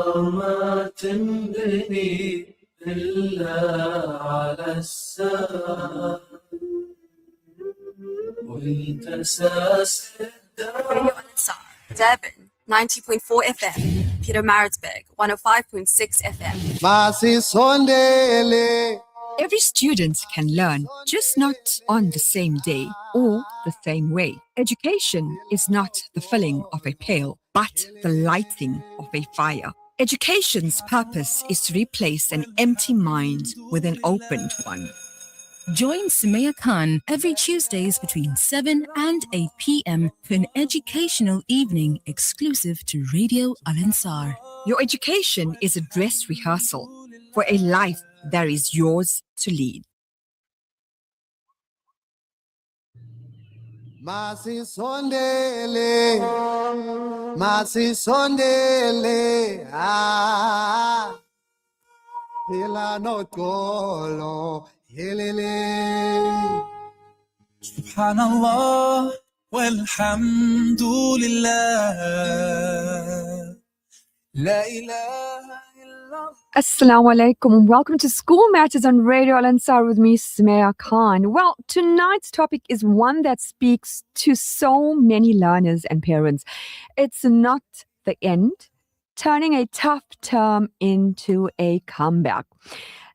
الدامات بني إلا على السماء والتساس Radio Alansar, Durban, 90.4 FM, Peter Maritzburg, 105.6 FM. Every student can learn, just not on the same day or the same way. Education is not the filling of a pail, but the lighting of a fire. Education's purpose is to replace an empty mind with an opened one. Join Summaya Khan every Tuesdays between 7 and 8 p.m. for an educational evening exclusive to Radio Alansar. Your education is a dress rehearsal for a life that is yours to lead. Masi sondele, hila no tolo, hilele. Subhanallah walhamdulillah La ilaha illallah. Assalamu alaikum. Welcome to School Matters on Radio Al-Ansar with me, Summaya Khan. Well, tonight's topic is one that speaks to so many learners and parents. It's not the end, turning a tough term into a comeback.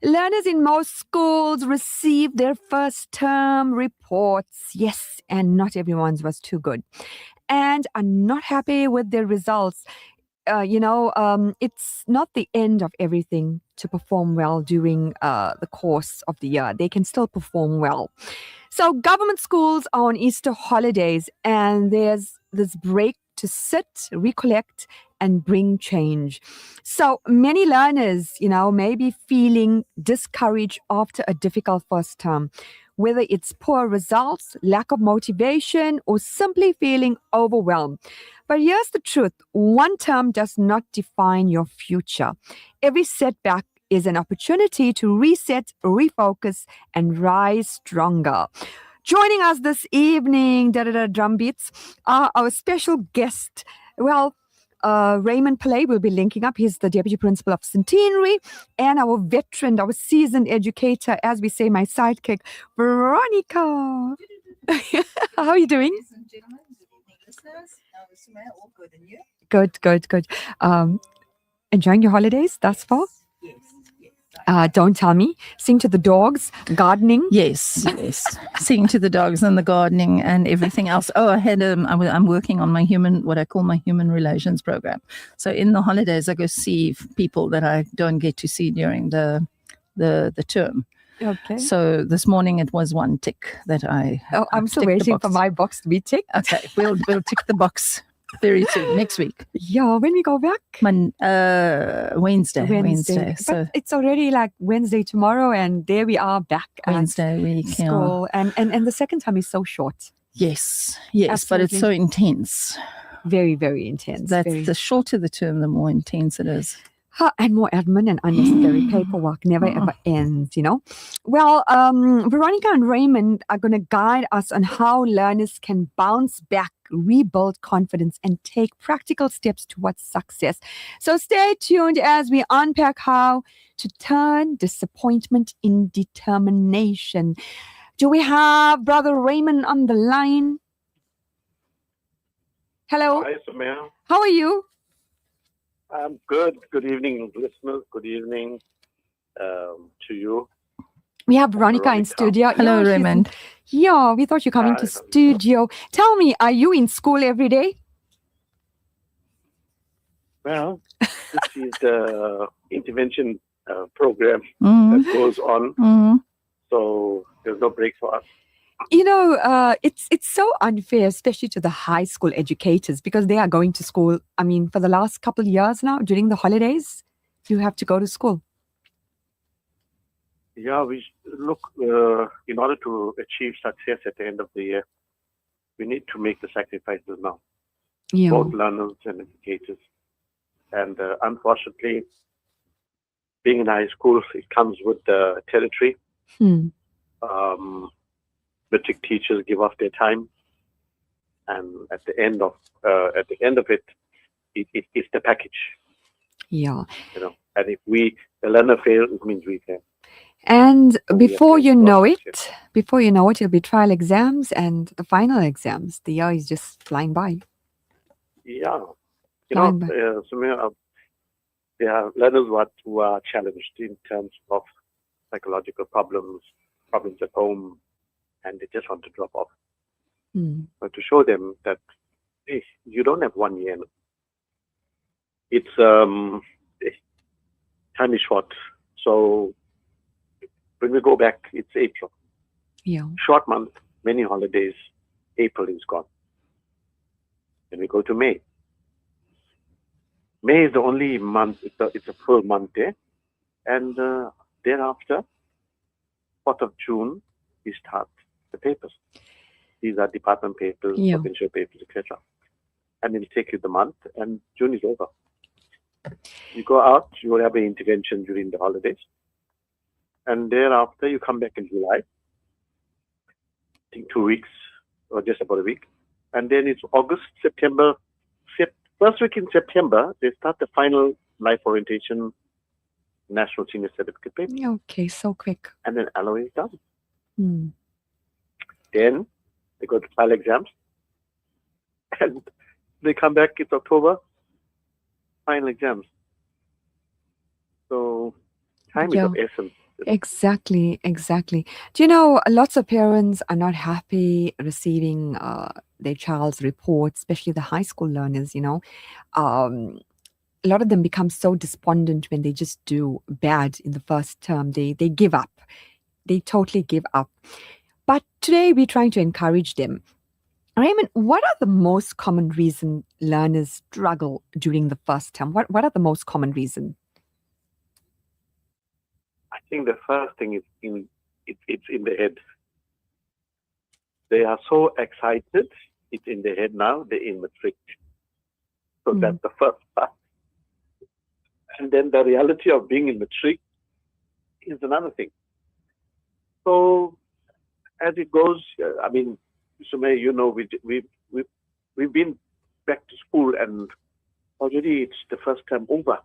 Learners in most schools receive their first term reports. Yes, and not everyone's was too good. And are not happy with their results. It's not the end of everything to perform well during the course of the year. They can still perform well. So government schools are on Easter holidays, and there's this break to sit, recollect, and bring change. So many learners, may be feeling discouraged after a difficult first term, whether it's poor results, lack of motivation, or simply feeling overwhelmed. But here's the truth. One term does not define your future. Every setback is an opportunity to reset, refocus, and rise stronger. Joining us this evening, drum beats, are our special guest. Raymond Pillay will be linking up. He's the Deputy Principal of Centenary, and our veteran, our seasoned educator, as we say, my sidekick, Veronica. How are you doing? Ladies and gentlemen, good evening, listeners. Summaya, all good, and you? Good. Enjoying your holidays thus far? Yes. Don't tell me. Sing to the dogs, gardening. Yes. Singing to the dogs and the gardening and everything else. Oh, I'm working on what I call my human relations program. So in the holidays, I go see people that I don't get to see during the term. Okay. So this morning it was one tick that I. Oh, I'm still waiting for my box to be ticked. Okay, we'll tick the box very soon, next week. Yeah, when we go back? Wednesday. So but it's already like Wednesday tomorrow, and there we are back Wednesday week. School. Yeah. And the second time is so short. Yes, Absolutely. But it's so intense. Very, very intense. The shorter the term, the more intense it is. And more admin and unnecessary paperwork never ever ends, Well, Veronica and Raymond are going to guide us on how learners can bounce back, rebuild confidence, and take practical steps towards success. So stay tuned as we unpack how to turn disappointment in determination. Do we have Brother Raymond on the line? Hello. Hi, Summaya. How are you? I'm good. Good evening, listeners. Good evening to you. We have Veronica in studio. Hello, Raymond. Yeah, we thought you'd come into studio. Tell me, are you in school every day? Well, this is the intervention program that goes on. So there's no break for us. It's so unfair, especially to the high school educators, because they are going to school. I mean, for the last couple of years now, during the holidays, you have to go to school. Yeah, we look, in order to achieve success at the end of the year, we need to make the sacrifices now. Yeah. Both learners and educators. And unfortunately, being in high school, it comes with the territory. Matric teachers give off their time, and at the end of it, it's the package. Yeah. And if the learner fails, it means we fail. And So before we you have to know process it, it'll be trial exams and the final exams. The year is just flying by. Yeah. Flying by. Summaya, there are learners who are challenged in terms of psychological problems at home, and they just want to drop off. But to show them that, hey, you don't have 1 year. It's time is short. So when we go back, it's April. Yeah. Short month, many holidays. April is gone. Then we go to May. May is the only month. It's a full month there, and thereafter, 4th of June, we start the papers. These are department papers, provincial papers, etc. And it'll take you the month, and June is over. You go out, you will have an intervention during the holidays, and thereafter you come back in July. I think 2 weeks, or just about a week, and then it's August, September. First week in September, they start the final life orientation national senior certificate paper. Okay, so quick. And then LOA is done. Then they go to final exams, and they come back. It's October. Final exams. So time is of essence. Exactly. Do you know, lots of parents are not happy receiving their child's reports, especially the high school learners, a lot of them become so despondent when they just do bad in the first term. They give up. They totally give up. But today we're trying to encourage them. Raymond, what are the most common reasons learners struggle during the first term? What are the most common reasons? I think the first thing is it's in the head. They are so excited. It's in the head now. They're in matric. So that's the first part. And then the reality of being in matric is another thing. So as it goes, Summaya, we've been back to school, and already it's the first term over.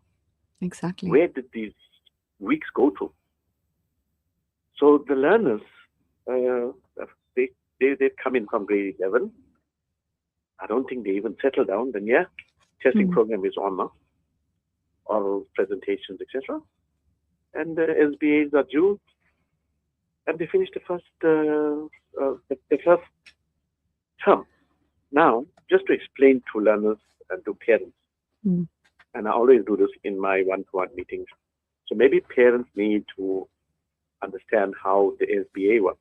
Exactly. Where did these weeks go to? So the learners, they come in from grade 11. I don't think they even settle down. Then testing program is on now, oral presentations, etc. And the SBAs are due, and they finish the first term. Now, just to explain to learners and to parents, and I always do this in my one-to-one meetings. So maybe parents need to understand how the SBA works.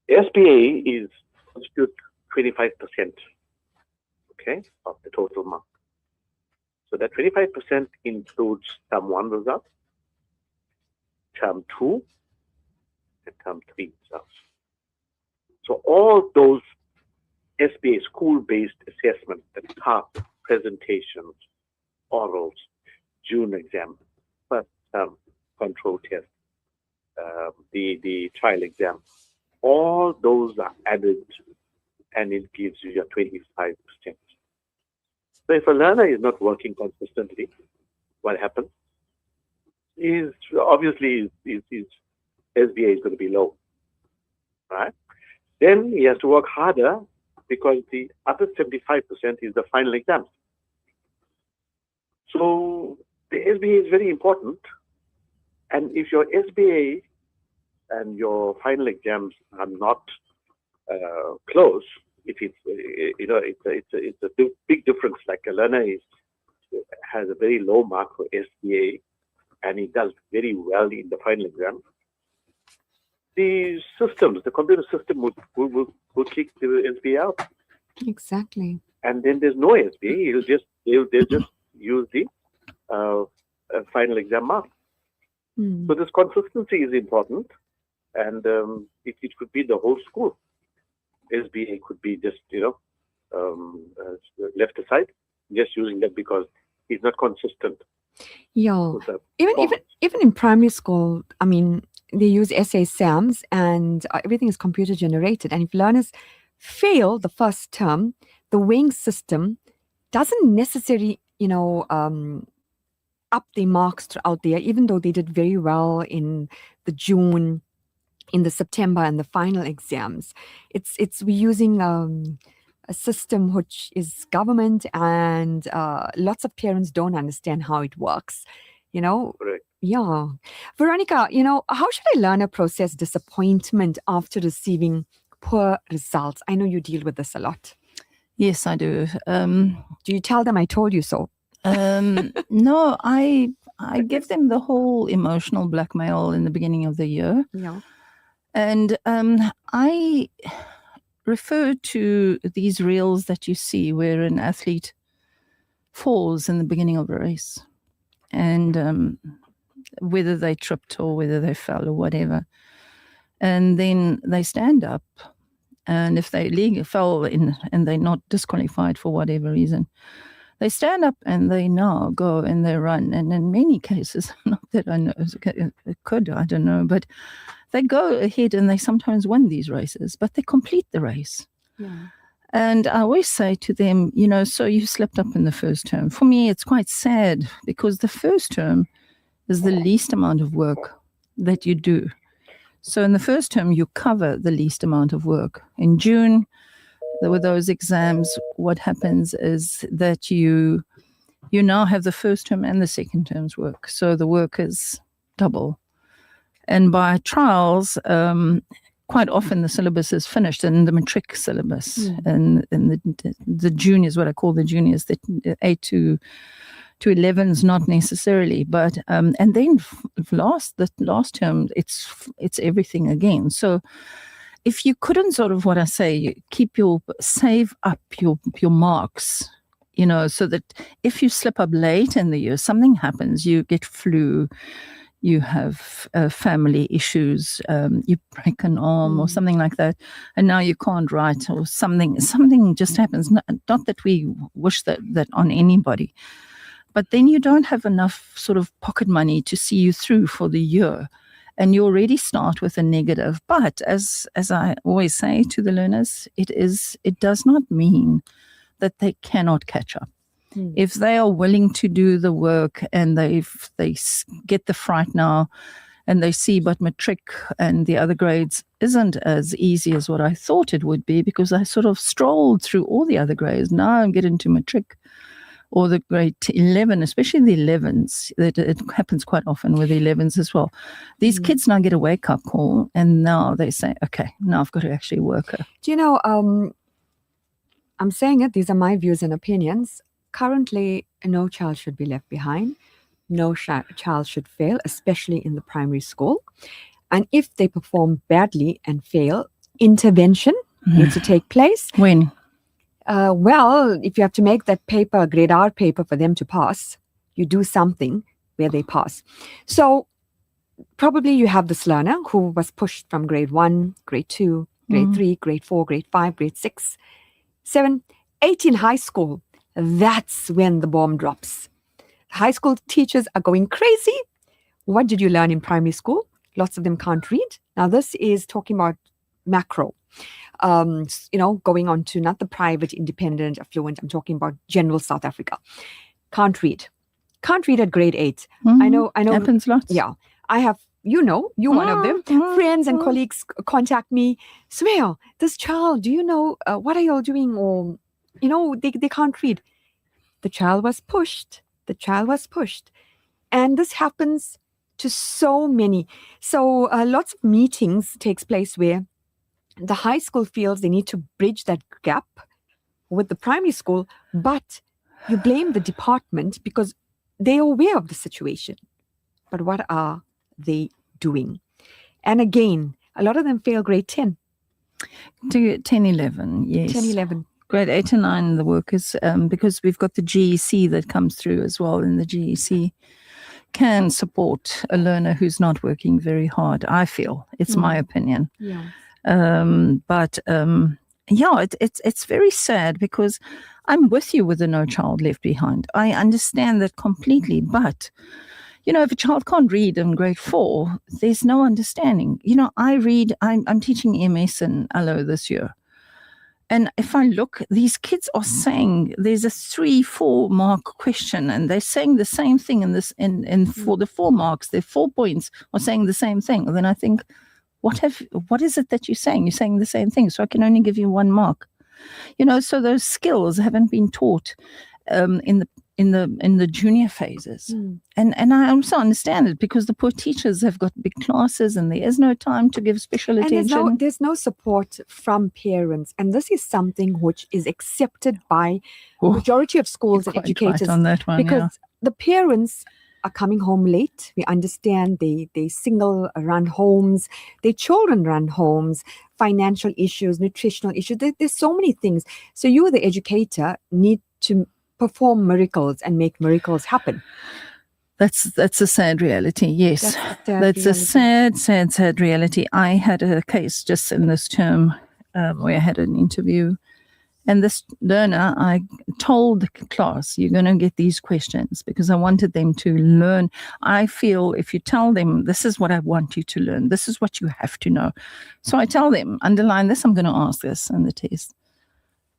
SBA is constitute 25%, of the total mark. So that 25% includes term 1 results, term 2, and term 3 results. So all those SBA school-based assessments, the TAP, presentations, orals, June exam, first term control test, the trial exam, all those are added, and it gives you your 25%. So if a learner is not working consistently, what happens is obviously his SBA is going to be low, right? Then he has to work harder because the other 75% is the final exams. So the SBA is very important, and if your SBA and your final exams are not close, if it's it's a big difference. Like a learner has a very low mark for SBA, and he does very well in the final exam. The computer system would kick the SBA out. Exactly. And then there's no SBA. They'll just use the final exam mark. So this consistency is important, and it could be the whole school. SBA could be just left aside, just using that because is not consistent Yeah. with the Even performance. in primary school, I mean, they use essay exams and everything is computer generated. And if learners fail the first term, the weighing system doesn't necessarily, up the marks throughout the year, even though they did very well in the June, in the September, and the final exams. We're using a system which is government, and lots of parents don't understand how it works. Correct. Yeah. Veronica, how should a learner process disappointment after receiving poor results? I know you deal with this a lot. Yes, I do. Do you tell them I told you so? No, I give them the whole emotional blackmail in the beginning of the year. Yeah. And I refer to these reels that you see where an athlete falls in the beginning of a race. And whether they tripped or whether they fell or whatever. And then they stand up. And if they fell in and they're not disqualified for whatever reason, they stand up and they now go and they run. And in many cases, not that I know, it could, I don't know, but they go ahead and they sometimes win these races, but they complete the race. Yeah. And I always say to them, so you slipped up in the first term. For me, it's quite sad because the first term is the least amount of work that you do. So in the first term, you cover the least amount of work. In June, with those exams, what happens is that you now have the first term and the second term's work. So the work is double. And by trials, quite often the syllabus is finished in the matric syllabus. And the juniors, what I call the juniors, the 8 to 11s, not necessarily, but and then the last term, it's everything again. So if you couldn't sort of, what I say, save up your marks, so that if you slip up late in the year, something happens, you get flu, you have family issues, you break an arm or something like that, and now you can't write, or something just happens. Not that we wish that on anybody, but then you don't have enough sort of pocket money to see you through for the year. And you already start with a negative. But as I always say to the learners, it does not mean that they cannot catch up. If they are willing to do the work and they get the fright now and they see but matric and the other grades isn't as easy as what I thought it would be, because I sort of strolled through all the other grades. Now I get into matric or the grade 11, especially the 11s. It happens quite often with the 11s as well. These kids now get a wake-up call, and now they say, okay, now I've got to actually work it. Do you know, I'm saying it, these are my views and opinions. Currently, no child should be left behind. No child should fail, especially in the primary school. And if they perform badly and fail, intervention needs to take place. When? Well, if you have to make that paper a grade R paper for them to pass, you do something where they pass. So probably you have this learner who was pushed from grade 1, grade 2, grade 3, grade 4, grade 5, grade 6, 7, 8 in high school. That's when the bomb drops. High school teachers are going crazy. What did you learn in primary school? Lots of them can't read. Now, this is talking about macro. Going on to not the private, independent, affluent. I'm talking about general South Africa. Can't read at grade 8. I know. Happens lots. Yeah. I have, you're one of them. Friends and colleagues contact me. Summaya, this child, do you know, what are you all doing? Or, they can't read. The child was pushed. And this happens to so many. So lots of meetings takes place where the high school feels they need to bridge that gap with the primary school, but you blame the department because they are aware of the situation. But what are they doing? And again, a lot of them fail grade 10. To 10, 11, yes. 10, 11. Grade 8 and 9, the workers, because we've got the GEC that comes through as well, and the GEC can support a learner who's not working very hard, I feel. It's my opinion. Yeah. But yeah, it's very sad because I'm with you with the No Child Left Behind. I understand that completely, but if a child can't read in grade 4, there's no understanding. I'm teaching MS in Allo this year. And if I look, these kids are saying there's a 3-4 mark question, and they're saying the same thing in this. And for the 4 marks, their 4 points are saying the same thing. And then I think, what is it that you're saying? You're saying the same thing, so I can only give you 1 mark. So those skills haven't been taught in the junior phases. And I also understand it because the poor teachers have got big classes and there is no time to give special attention. And there's no support from parents. And this is something which is accepted by the majority of schools and educators. Right on that one, because the parents are coming home late. We understand they single run homes, their children run homes, financial issues, nutritional issues. There's so many things. So you, the educator, need to perform miracles and make miracles happen. That's a sad reality. Yes, that's a sad reality. I had a case just in this term where I had an interview, and this learner, I told the class, you're going to get these questions because I wanted them to learn. I feel if you tell them, this is what I want you to learn, this is what you have to know. So I tell them, underline this, I'm going to ask this in the test.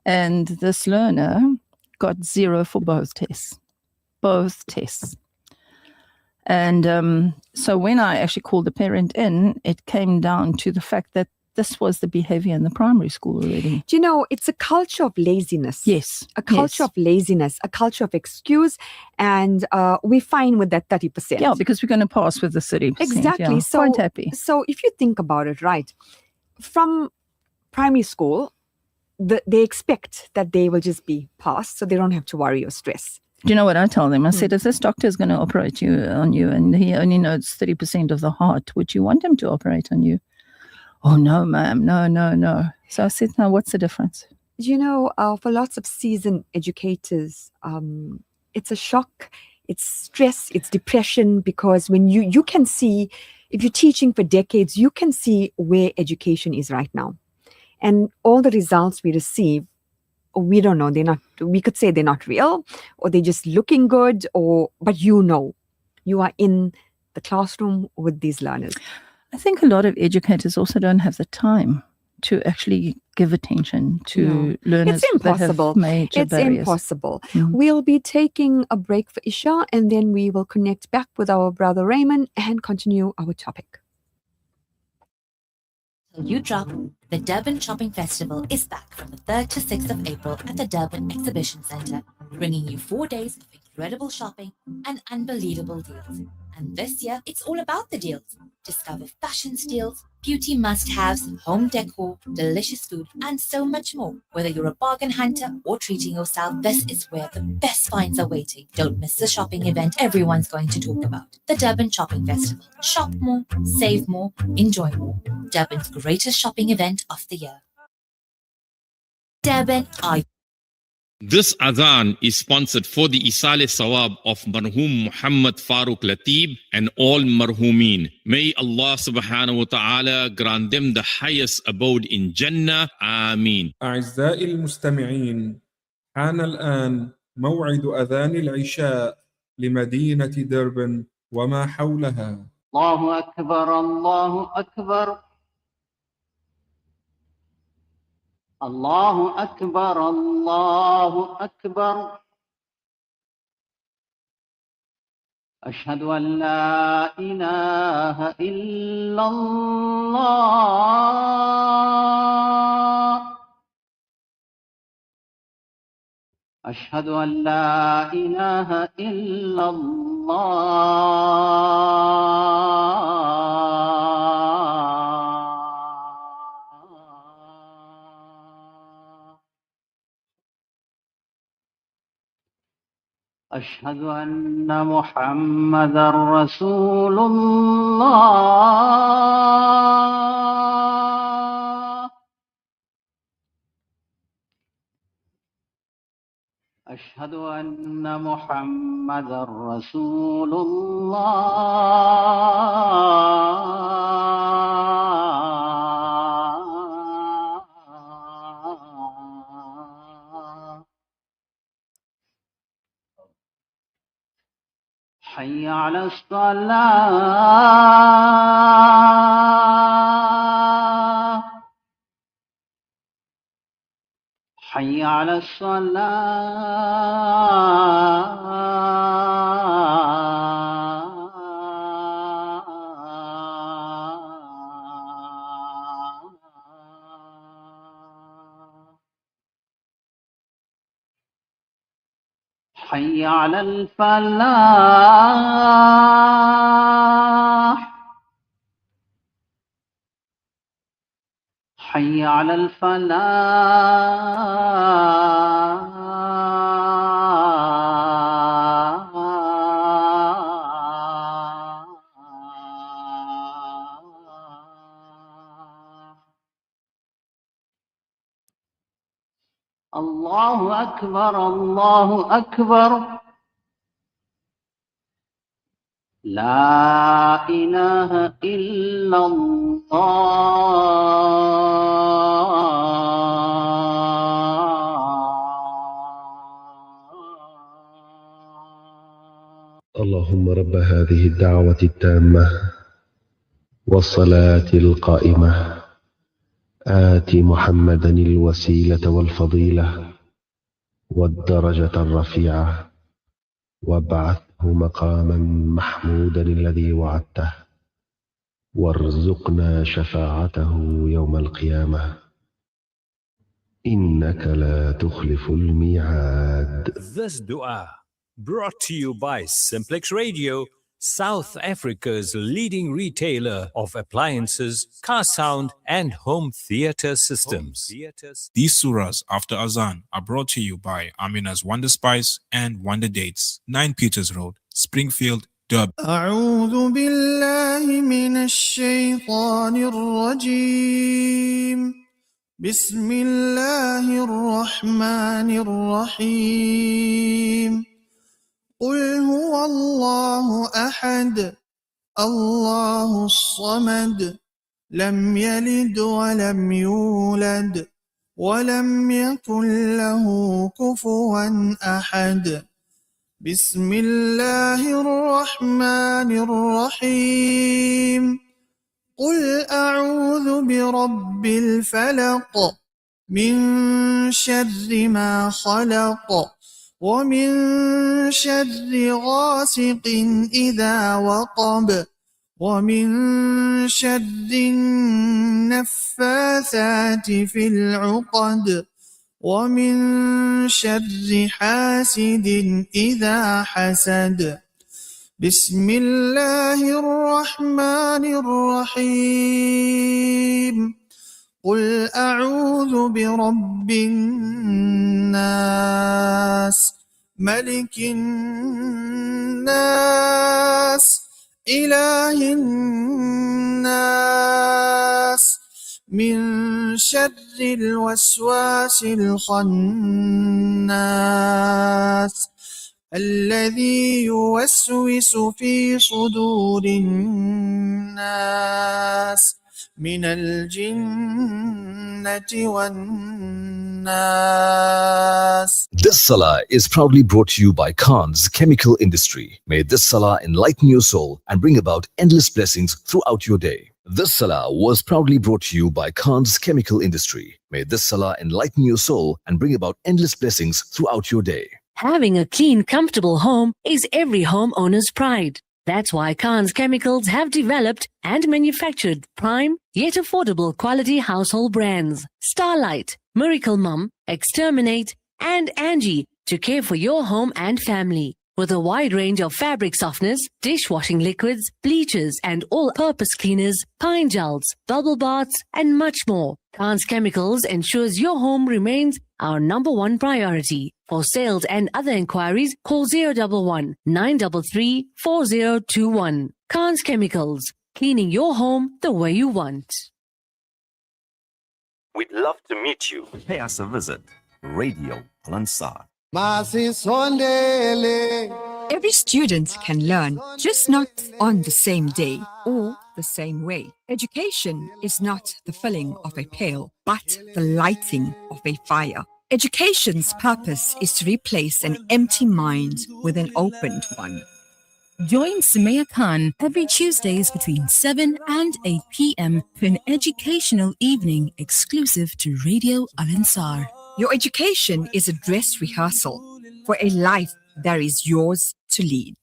And this learner got 0 for both tests. And so when I actually called the parent in, it came down to the fact that this was the behavior in the primary school already. Do you know, it's a culture of laziness. Yes. A culture of laziness, a culture of excuse. And we're fine with that 30%. Yeah, because we're going to pass with the 30%. Exactly. Yeah, So, quite happy. So if you think about it, right, from primary school, they expect that they will just be passed, so they don't have to worry or stress. Do you know what I tell them? I said, if this doctor is going to operate on you and he only knows 30% of the heart, would you want him to operate on you? Oh, no, ma'am. No. So I said, now what's the difference? You know, for lots of seasoned educators, it's a shock, it's stress, it's depression, because when you can see, if you're teaching for decades, you can see where education is right now. And all the results we receive, we don't know, we could say they're not real, or they're just looking good, but you are in the classroom with these learners. I think a lot of educators also don't have the time to actually give attention to learners. It's impossible. It's impossible. We'll be taking a break for Isha, and then we will connect back with our brother Raymond and continue our topic. You drop. The Durban Shopping Festival is back from the 3rd to 6th of April at the Durban Exhibition Centre, bringing you 4 days of incredible shopping and unbelievable deals. And this year, it's all about the deals. Discover fashion steals, beauty must-haves, home decor, delicious food, and so much more. Whether you're a bargain hunter or treating yourself, this is where the best finds are waiting. Don't miss the shopping event everyone's going to talk about. The Durban Shopping Festival. Shop more, save more, enjoy more. Durban's greatest shopping event of the year. Durban, This adhan is sponsored for the Isale Sawab of Marhum Muhammad Farooq Latib and all Marhumin. May Allah subhanahu wa ta'ala grant them the highest abode in Jannah. Ameen. أعزائي المستمعين، حان الآن موعد أذان العشاء لمدينة دربن وما حولها. الله أكبر الله أكبر الله أكبر الله أكبر أشهد أن لا إله إلا الله أشهد أن لا إله إلا أشهد أن محمدًا رسول الله أشهد أن محمدًا رسول الله على الصلاة حي على الصلاة حي على الفلاح حي على الفلاح الله أكبر الله أكبر لا إله إلا الله اللهم رب هذه الدعوة التامة والصلاة القائمة آت محمدا الوسيلة والفضيلة والدرجة الرفيعة وابعثه مقاما محمودا الذي وعدته وارزقنا شفاعته يوم القيامة إنك لا تخلف الميعاد. This dua brought to you by Simplex Radio, South Africa's leading retailer of appliances, car sound and home theater systems. These surahs after Azan are brought to you by Amina's Wonder Spice and Wonder Dates, 9 Peters Road, Springfield, Durban. أعوذ بالله من الشيطان الرجيم بسم الله الرحمن الرحيم قل هو الله أحد الله الصمد لم يلد ولم يولد ولم يكن له كفوا أحد بسم الله الرحمن الرحيم قل أعوذ برب الفلق من شر ما خلق ومن شر غاسق إذا وقب ومن شر النفاثات في العقد ومن شر حاسد إذا حسد بسم الله الرحمن الرحيم قل أعوذ برب الناس ملك الناس إله الناس من شر الوسواس الخناس الذي يوسوس في صدور الناس من الجنة والناس. This salah is proudly brought to you by Khan's Chemical Industry. May this salah enlighten your soul and bring about endless blessings throughout your day. This salah was proudly brought to you by Khan's Chemical Industry. May this salah enlighten your soul and bring about endless blessings throughout your day. Having a clean, comfortable home is every homeowner's pride. That's why Khan's Chemicals have developed and manufactured prime yet affordable quality household brands Starlight, Miracle Mum, Exterminate, and Angie to care for your home and family. With a wide range of fabric softeners, dishwashing liquids, bleachers, and all-purpose cleaners, pine gels, bubble baths, and much more, Khan's Chemicals ensures your home remains our #1 priority. For sales and other inquiries, call 011 933 4021. Khan's Chemicals, cleaning your home the way you want. We'd love to meet you. Pay us a visit. Radio Al-Ansar. Every student can learn, just not on the same day or the same way. Education is not the filling of a pail, but the lighting of a fire. Education's purpose is to replace an empty mind with an opened one. Join Summaya Khan every Tuesdays between 7 and 8 p.m. for an educational evening exclusive to Radio Al-Ansar. Your education is a dress rehearsal for a life that is yours to lead.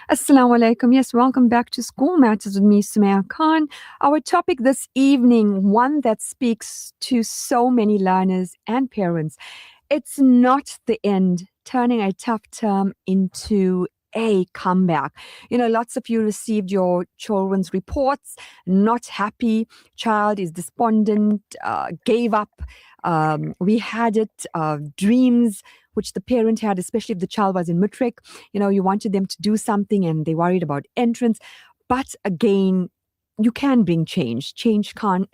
Assalamu alaikum. Yes, welcome back to School Matters with me, Summaya Khan. Our topic this evening, one that speaks to so many learners and parents. It's not the end, turning a tough term into a comeback. You know, lots of you received your children's reports, not happy, child is despondent, gave up. We had it, dreams which the parent had, especially if the child was in matric. You know, you wanted them to do something and they worried about entrance. But again, you can bring change. Change can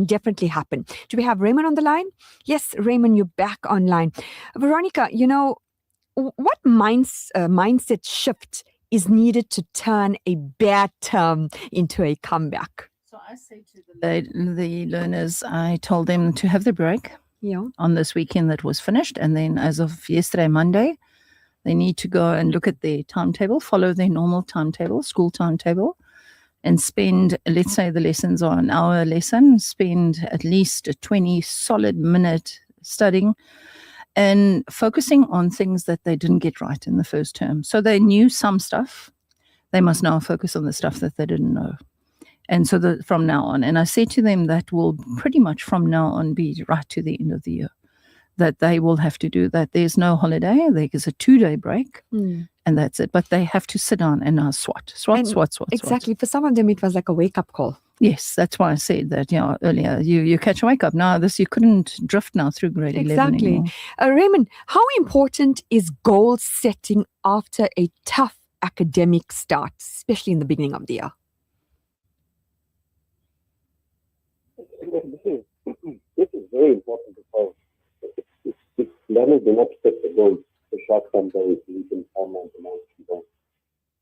definitely happen. Do we have Raymond on the line? Yes, Raymond, you're back online. Veronica, you know, what mindset shift is needed to turn a bad term into a comeback? So I say to the learners, I told them to have the break on this weekend that was finished. And then as of yesterday, Monday, they need to go and look at their timetable, follow their normal timetable, school timetable, and spend, let's say the lessons are an hour lesson, spend at least a 20 solid minute studying and focusing on things that they didn't get right in the first term. So they knew some stuff. They must now focus on the stuff that they didn't know. And so from now on, and I said to them that will pretty much from now on be right to the end of the year, that they will have to do that. There's no holiday. There's a 2-day break. And that's it. But they have to sit down and now swat. Exactly. For some of them, it was like a wake-up call. Yes, that's why I said that, you know, earlier. You catch a wake-up. Now, you couldn't drift now through grade 11 Exactly. anymore. Raymond, how important is goal setting after a tough academic start, especially in the beginning of the year? This is very important because if learners do not set the goals, the short-term goals, you can come and long-term goals,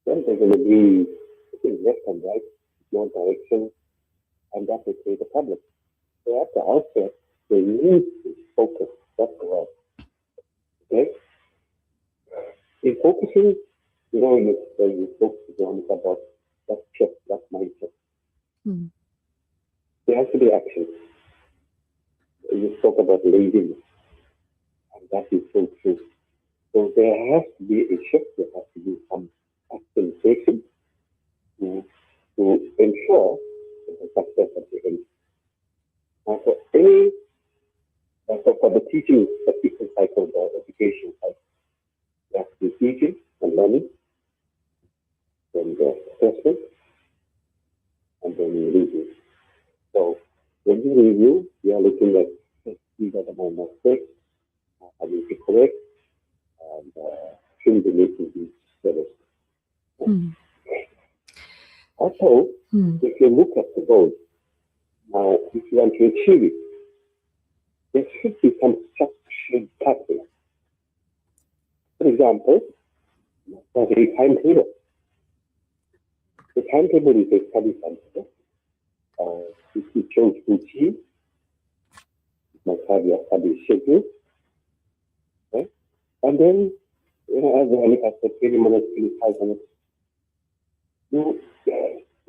then they're going to be left and right, no direction, and that will create a problem. So at the outset, they need to focus. That's the word. Okay? In focusing, you know, you spoke to Veronica about that shift, that mindset. There has to be action. You spoke about laziness, and that is so true. So there has to be a shift. There has to be some action taken to ensure the success of the end. Now, for the teaching, the teaching cycle, the education cycle, there has to be teaching and learning, then the assessment, and then review. So when you review, you are looking at these are my mistakes, I need to correct, and should be making these services. Also, if you look at the goal, now if you want to achieve it, there should be some structured pathway. For example, there's a timetable. The timetable is a study timetable. If you chose routine, you must have your study schedule. Okay? And then, you know, as Veronica said, 20 minutes, 25 minutes.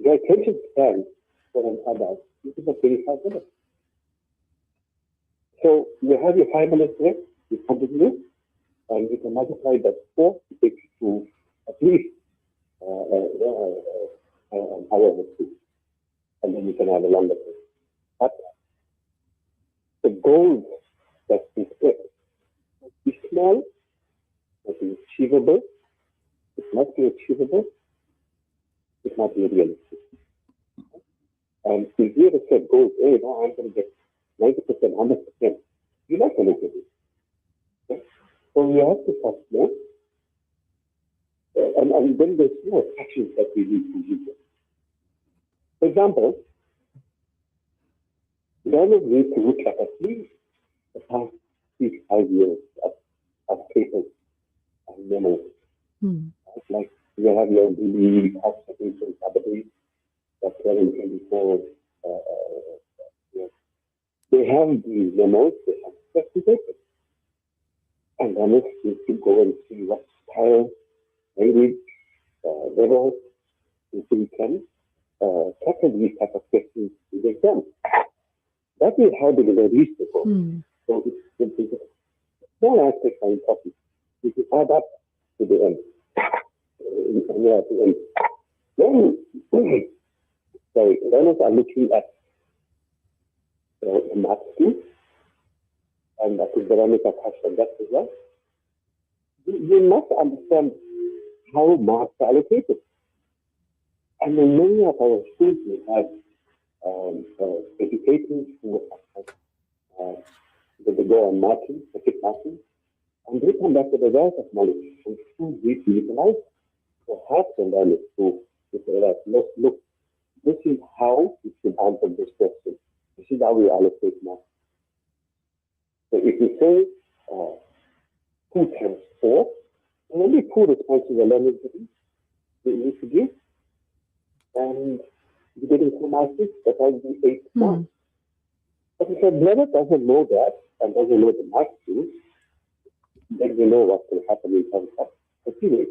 Your attention span for an adult is about 25 minutes. So you have your 5 minutes left, you continue, and you can multiply that 4 to take you to at least an hour or two. And then you can have a longer time. But the goals that we set must be small, must be achievable. It must be achievable. It must be realistic. And if you have set goals, hey, no, I'm going to get 90%, 100%, you're not going to get it. Okay? So you have to start small. And then there's more actions that we need to use. For example, learners need to look at least the past 3 to 5 years of papers and memos. Like you have your DB, observation, sabotage, that's 24. They have these memos, they have specific papers. And learners need to go and see what style, language, whether we can tackle these type of questions in the exam. That is how they will reach the goal. So it's small aspects are important. You can add up to the end. Then, learners are looking at the math skills, and I think Veronica touched on that as well. You must understand how marks are allocated. And in many of our schools, we have educators who they go on marking, marking, and they come back with a wealth of knowledge. And schools need to utilize to help the learners to say that, look, this is how you should answer this question. This is how we allocate marks. So if you say 2 times 4, and only 2 responses the learners need to give, and you're getting 2 marks, that will be 8 marks. But if a learner doesn't know that and doesn't know the marks too, then you know what will happen in terms of achieving.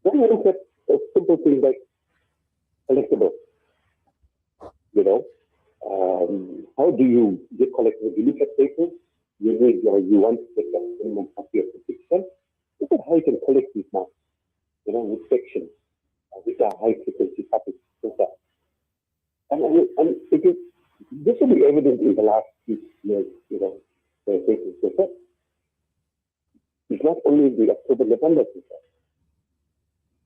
Then you look at a simple thing like collectible. You know, how do you get collectible? You look at papers, you want to take a minimum copy of the 50%. Look at how you can collect these marks, you know, with sections, which are high frequency topics, and stuff. And this will be evident in the last few years, you know, the papers research. It's not only the October, November paper.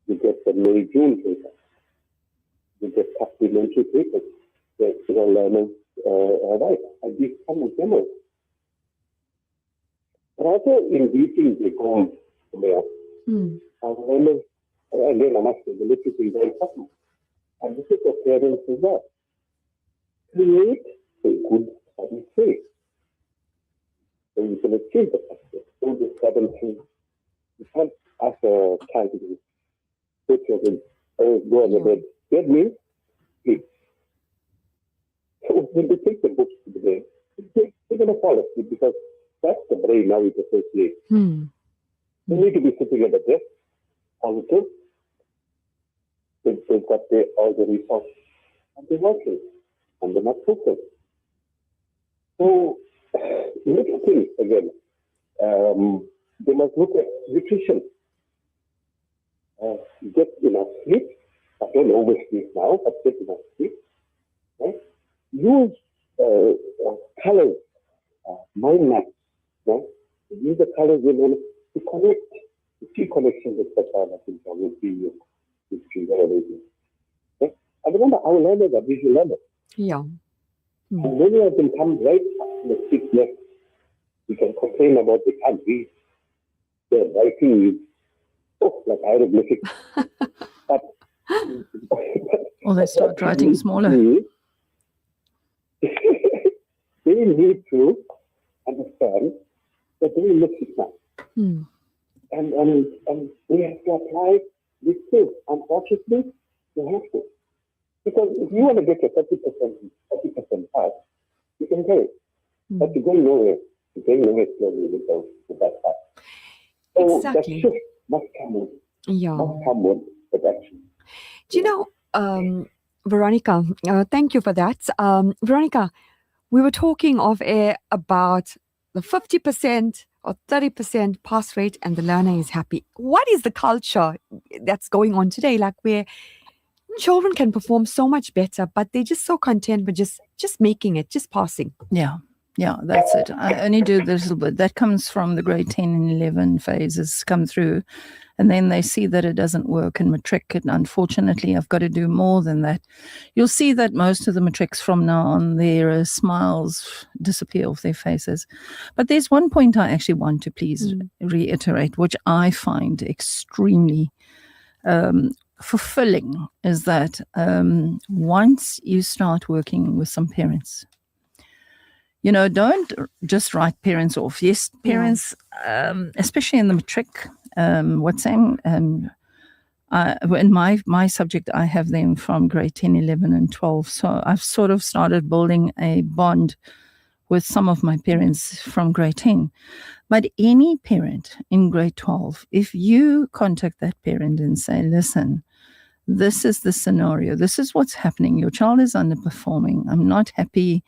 You get the May, June paper. You get supplementary papers that learners write. And these come with demos. But also in reaching the goals there, our learners, again, I must say, the literacy is very important. And this is for parents as well. Create a good study space. So you can achieve the success. Do the 7 things. You can't ask a child to put your go on the bed. Bed means sleep. So when they take the books to the bed, they're going to fall asleep because that's the brain now it associates. They need to be sitting at the desk all the time. They've got all the resources and they're working and they're not focused. So little things again. They must look at nutrition. Get enough sleep. I don't oversleep now, but get enough sleep. Right? Use colors, mind maps. Right? Use the colors to connect, to see connections, etc. I think that would be very amazing. Okay? And remember, our learners are visual learners. Yeah. And many of them come right up to the 6th year. We can complain about they can't read. Their writing is like hieroglyphics. Or they start writing smaller. They need to understand that they look at now. And we have to apply these things. Unfortunately, you have to. Because if you want to get a 30% pass, you can get it. But you're going nowhere. You're going nowhere slowly with that pass. So Exactly. that shift must come with. Yeah. Must come with production. Do you know, Veronica, thank you for that. Veronica, we were talking off air about the 50% or 30% pass rate and the learner is happy. What is the culture that's going on today? Like where children can perform so much better, but they're just so content with just making it, just passing. Yeah, that's it. I only do this little bit. That comes from the grade 10 and 11 phases come through. And then they see that it doesn't work in matric. And unfortunately, I've got to do more than that. You'll see that most of the matrics from now on, their smiles disappear off their faces. But there's one point I actually want to please reiterate, which I find extremely fulfilling, is that once you start working with some parents, don't just write parents off. Yes, parents, especially in the matric, in my subject, I have them from grade 10, 11, and 12. So I've sort of started building a bond with some of my parents from grade 10. But any parent in grade 12, if you contact that parent and say, listen, this is the scenario, this is what's happening, your child is underperforming, I'm not happy,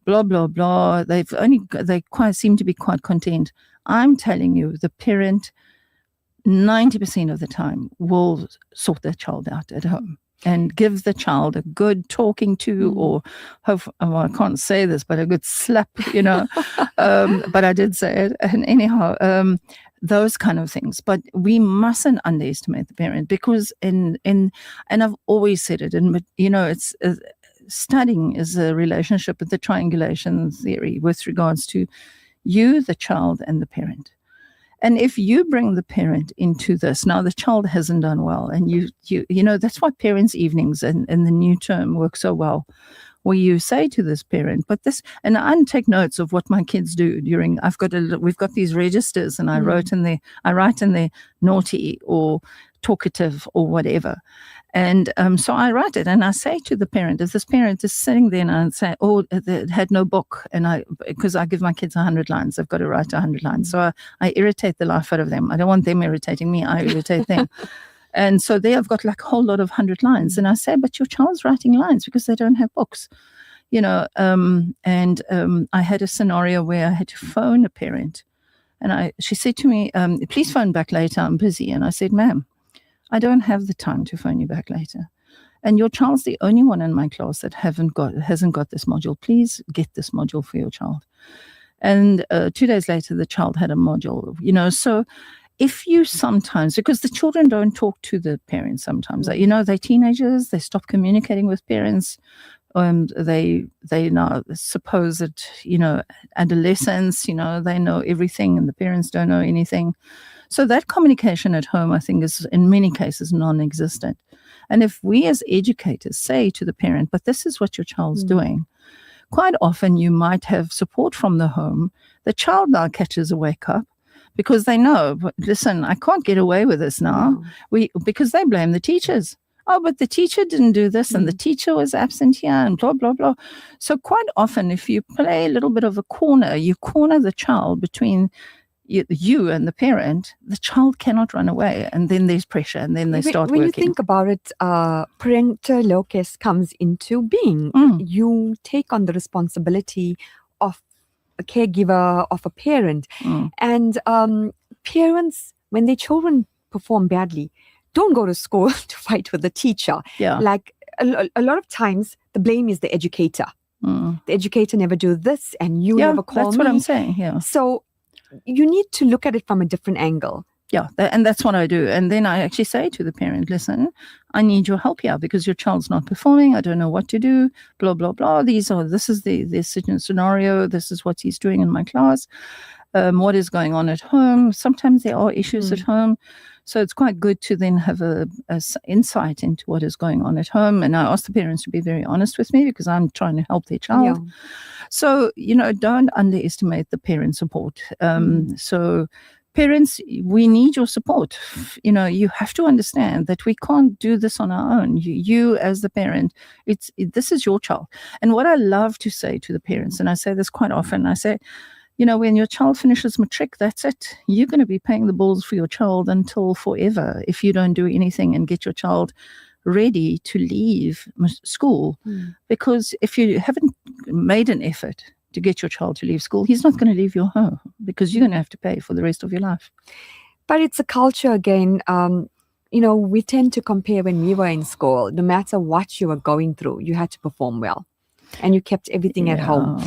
blah, blah, blah. They quite seem to be quite content. I'm telling you, the parent 90% of the time will sort their child out at home and give the child a good talking to, or I can't say this, but a good slap, but I did say it. And anyhow, those kind of things. But we mustn't underestimate the parent, because and I've always said it, and it's studying is a relationship with the triangulation theory with regards to you, the child, and the parent. And if you bring the parent into this, now the child hasn't done well, and that's why parents' evenings and the new term work so well, where you say to this parent, but this, and I take notes of what my kids do during, we've got these registers, and I write in there naughty or talkative or whatever. And so I write it, and I say to the parent, if this parent is sitting there and I say, oh, it had no book, and because I give my kids 100 lines, I've got to write 100 lines. So I irritate the life out of them. I don't want them irritating me. I irritate them. And so they have got like a whole lot of 100 lines. And I say, but your child's writing lines because they don't have books. I had a scenario where I had to phone a parent, and she said to me, please phone back later, I'm busy. And I said, ma'am, I don't have the time to phone you back later. And your child's the only one in my class that hasn't got this module. Please get this module for your child. And 2 days later, the child had a module, so if you sometimes, because the children don't talk to the parents sometimes, they're teenagers, they stop communicating with parents. They now supposed, adolescents, they know everything and the parents don't know anything. So that communication at home, I think, is in many cases non-existent. And if we as educators say to the parent, but this is what your child's doing, quite often you might have support from the home. The child now catches a wake up because they know, listen, I can't get away with this now. Because they blame the teachers. Oh, but the teacher didn't do this, and the teacher was absent here, and blah, blah, blah. So quite often, if you play a little bit of a corner, you corner the child between you and the parent, the child cannot run away, and then there's pressure, and then they start when working. you think about it, parental locus comes into being. You take on the responsibility of a caregiver, of a parent, and parents, when their children perform badly, don't go to school to fight with the teacher. Like a lot of times the blame is the educator. The educator never do this, and you never call me. That's what I'm saying. So you need to look at it from a different angle. And that's what I do. And then I actually say to the parent, listen, I need your help here because your child's not performing. I don't know what to do, blah, blah, blah. This is the scenario. This is what he's doing in my class. What is going on at home? Sometimes there are issues at home. So it's quite good to then have a insight into what is going on at home. And I ask the parents to be very honest with me because I'm trying to help their child. So, don't underestimate the parent support. So parents, we need your support. You have to understand that we can't do this on our own. You as the parent, this is your child. And what I love to say to the parents, and I say this quite often, I say, when your child finishes matric, that's it. You're going to be paying the bills for your child until forever if you don't do anything and get your child ready to leave school. Because if you haven't made an effort to get your child to leave school, he's not going to leave your home because you're going to have to pay for the rest of your life. But it's a culture again. We tend to compare when we were in school. No matter what you were going through, you had to perform well. And you kept everything at home.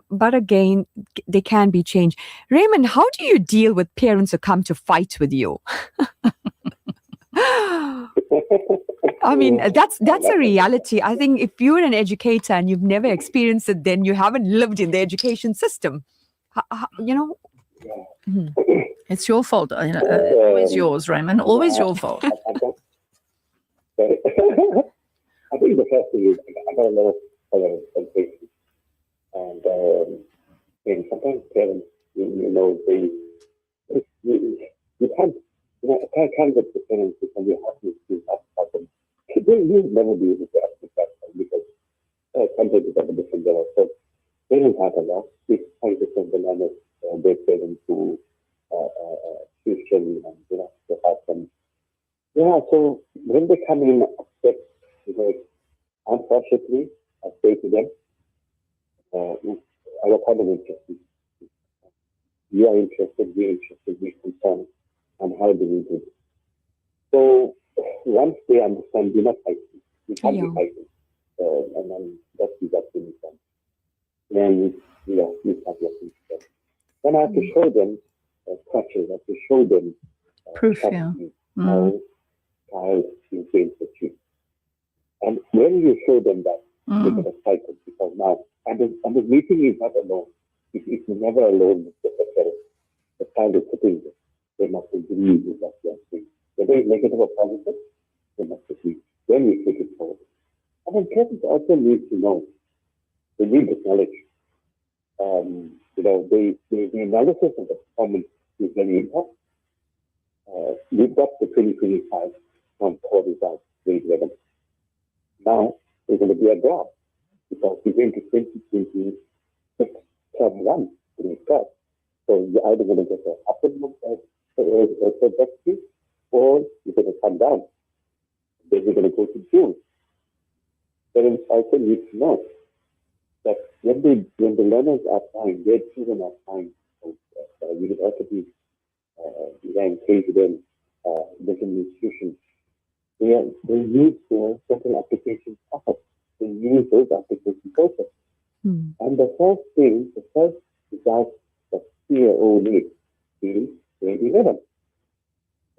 But again, they can be changed. Raymond, how do you deal with parents who come to fight with you? I mean, that's a reality. I think if you're an educator and you've never experienced it, then you haven't lived in the education system. It's your fault. Always yours, Raymond. Always your fault. I think the first thing is I got a lot of expectations, and sometimes parents, you can't, I can't get the parents to come to your house and ask them. You'll never be able to ask the question because sometimes it's at a different level. So parents have a lot. 5% of the learners, their parents who tuition and they have them. Yeah, so when they come in upset, unfortunately, I say to them, our kind of interested. You are interested, we're interested, we're concerned, and how do we do this? So once they understand, we're not fighting. We can't be fighting. And then that's exactly what then, we start working together. Then I have to show them crutches, I have to show them proof, how child is being achieved. And when you show them that, they get excited because now, and the meeting is not alone. It's never alone with the parent. The child is sitting there. They must agree with what they are saying. Whether it's negative or positive, they must agree. Then we take it forward. And then parents also need to know. They need this knowledge. The analysis of the performance is very important. We've got the 2025 on core results, grade 11. Now, there's going to be a drop because we're going to 2026 term 1 grade 12. So you're either going to get an upward trajectory or you're going to come down. Then you're going to go to June. Parents also need to know that when the learners are trying, their children are trying universities, and them, different institutions, they use the central application process. They use those application processes. And the first result that CAO needs is grade 11.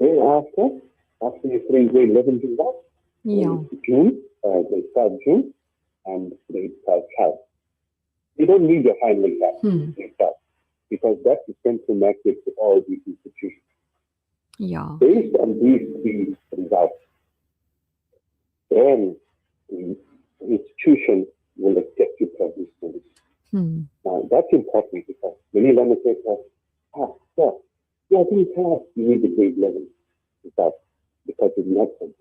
Thereafter, after you bring grade 11 results, June, they start June, and they start child. You don't need your final exam because that is sent to market to all these institutions. Based on these three results, then the institution will accept you for these students. Now, that's important because many learners say, I didn't pass. You need the grade 11 result because it's medicine.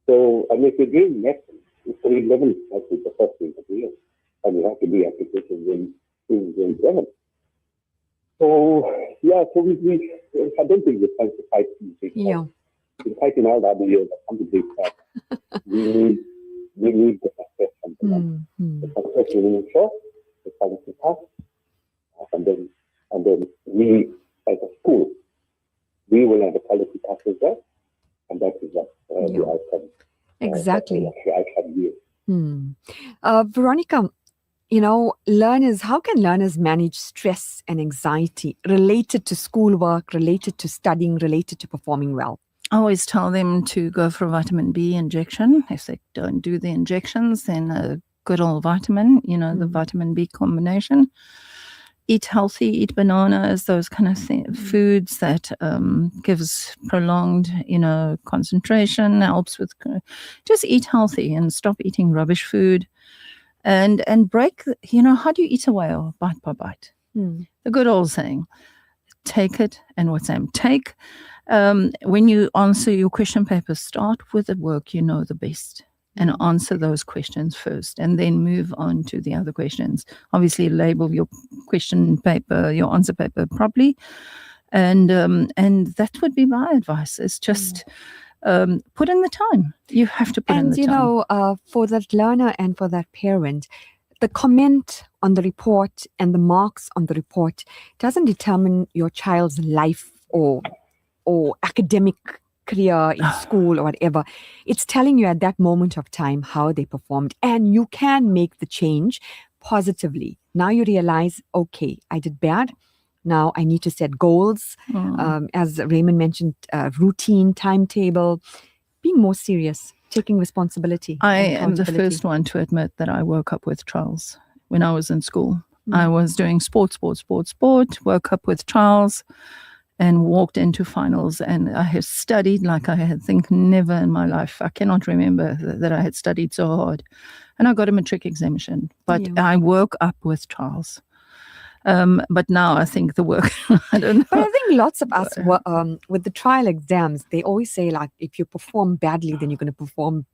So, and if you're doing medicine, grade 11 has to be the first thing to do. And you have to be application in grade 11. So, I don't think we're trying to fight. We're fighting all the other years that come to grade 12. we need the success from the success we will ensure, the quality pass, and then we, as a school, we will have the quality pass as well, and that is what the outcome. Exactly. The outcome Veronica, how can learners manage stress and anxiety related to schoolwork, related to studying, related to performing well? I always tell them to go for a vitamin B injection. If they don't do the injections, then a good old vitamin, the vitamin B combination. Eat healthy, eat bananas, those kind of foods that gives prolonged, concentration, helps with, just eat healthy and stop eating rubbish food. And break, how do you eat a whale? Bite by bite. The good old saying, take it and what's name? Take, when you answer your question paper, start with the work you know the best and answer those questions first and then move on to the other questions. Obviously, label your question paper, your answer paper properly. And that would be my advice. It's just put in the time. You have to put in the time. For that learner and for that parent, the comment on the report and the marks on the report doesn't determine your child's life or academic career in school or whatever. It's telling you at that moment of time how they performed, and you can make the change positively. Now you realize, okay, I did bad. Now I need to set goals. As Raymond mentioned, routine, timetable, being more serious, taking responsibility. I am the first one to admit that I woke up with trials when I was in school. I was doing sport, woke up with trials and walked into finals. And I have studied like I had think never in my life. I cannot remember that I had studied so hard. And I got a matric exemption, but I woke up with trials. But now I think the work, I don't know. But I think lots of us, with the trial exams, they always say like, if you perform badly, then you're going to perform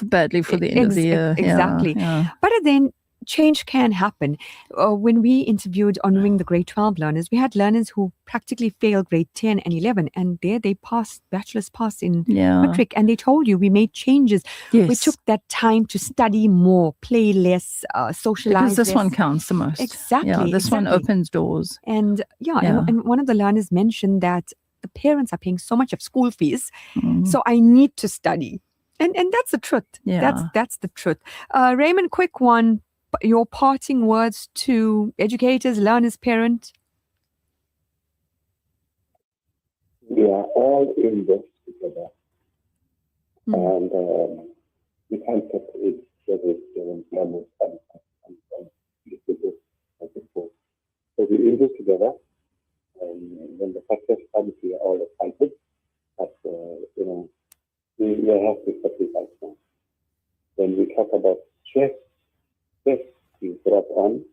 badly for the end of the year. Exactly. Yeah. But then change can happen. When we interviewed Honoring the Grade 12 learners, we had learners who practically failed grade 10 and 11, and there they passed, bachelor's pass in matric, and they told you we made changes. We took that time to study more, play less, socialize Because this less. one counts the most. Exactly. Yeah, this one opens doors. And and one of the learners mentioned that the parents are paying so much of school fees, so I need to study. And that's the truth. That's the truth. Raymond, quick one. Your parting words to educators, learners, parents. We are all in this together. And we can't separate students, learners, and people. So we're in this together. When the success comes, we are all excited. But, we have to sacrifice now. When we talk about stress we brought on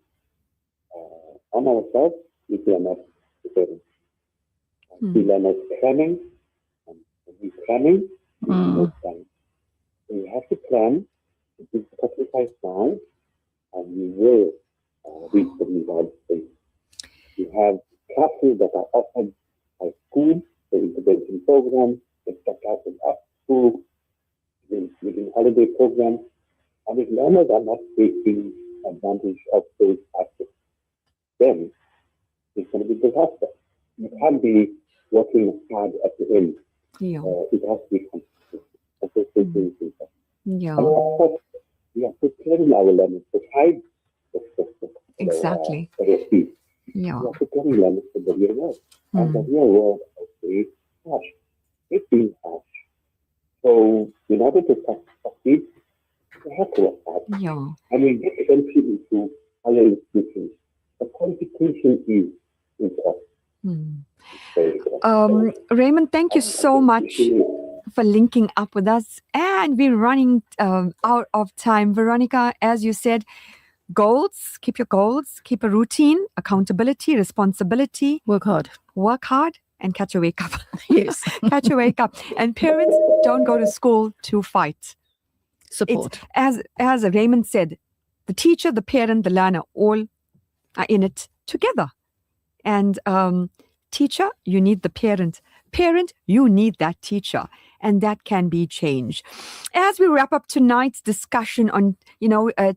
ourselves if we are not preparing. We are not planning, and we planning, no time. So we have to plan, to do sacrifice now, and we will reach the reward stage. We have classes that are offered by school, the intervention program, extra classes at school, within holiday programs, and if learners are not taking advantage of those aspects, then it's going to be disaster. You can't be working hard at the end. It has to be consistent. And of course, we are preparing our learners to hide Exactly. We are preparing learners for the real world. And the real world is harsh. It's been harsh. So, in order to succeed, we have to work hard. And we get entry into higher institutions. The qualification is important. Raymond, thank you so much for linking up with us. And we're running out of time. Veronica, as you said, goals, keep your goals, keep a routine, accountability, responsibility. Work hard, and catch a wake up. Yes. Catch a wake up. And parents, don't go to school to fight. Support. As Raymond said, the teacher, the parent, the learner, all are in it together. And teacher, you need the parent. Parent, you need that teacher. And that can be changed. As we wrap up tonight's discussion on,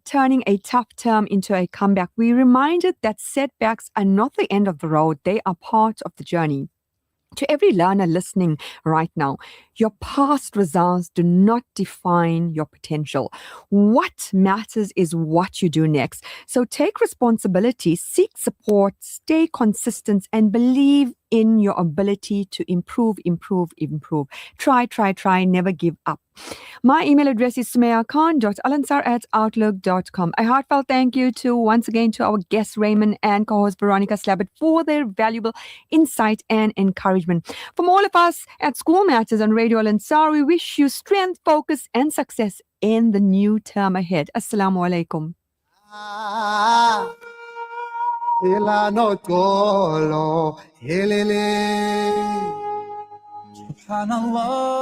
turning a tough term into a comeback, we reminded that setbacks are not the end of the road. They are part of the journey. To every learner listening right now, your past results do not define your potential. What matters is what you do next. So take responsibility, seek support, stay consistent, and believe in your ability to improve. Try, never give up. My email address is sumayakhan.alansar@outlook.com. A heartfelt thank you once again to our guests Raymond and co-host Veronica Slabert for their valuable insight and encouragement. From all of us at School Matters on Radio Alansar, we wish you strength, focus, and success in the new term ahead. Assalamu alaikum. Subhanallah.